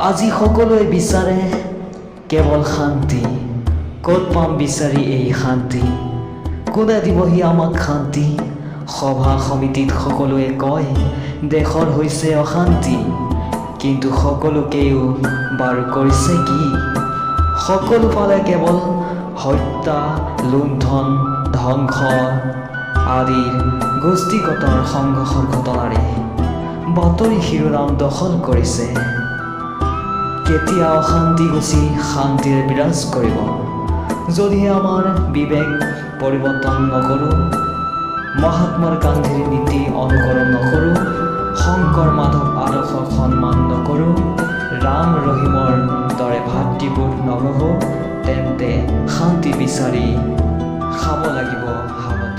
আজি সকলোৱে বিচাৰে কেৱল শান্তি। ক'ত পাম বিচাৰি এই শান্তি? কোনে দিবহি আমাক শান্তি? সভা সমিতিত সকলোৱে কয় দেশৰ হৈছে অশান্তি, কিন্তু সকলোকেও বাৰু কৰিছে কি? সকলো ফালে কেৱল হত্যা, লুণ্ঠন, ধ্বংস আদিৰ গোষ্ঠীগত সংঘৰ্ষৰ ঘটনাৰে বাতৰি শিৰোনাম দখল কৰিছে। কেতিয়া অশান্তি গুচি শান্তিৰে বিৰাজ কৰিব? যদিহে আমাৰ বিবেক পৰিৱৰ্তন নকৰোঁ, মহাত্মা গান্ধীৰ নীতি অনুকৰণ নকৰোঁ, শংকৰ মাধৱ আদৰ্শক সন্মান নকৰোঁ, ৰাম ৰহিমৰ দৰে ভাতৃবোধ নগঢ়োঁ, তেন্তে শান্তি বিচাৰি খাব লাগিব হাবলা।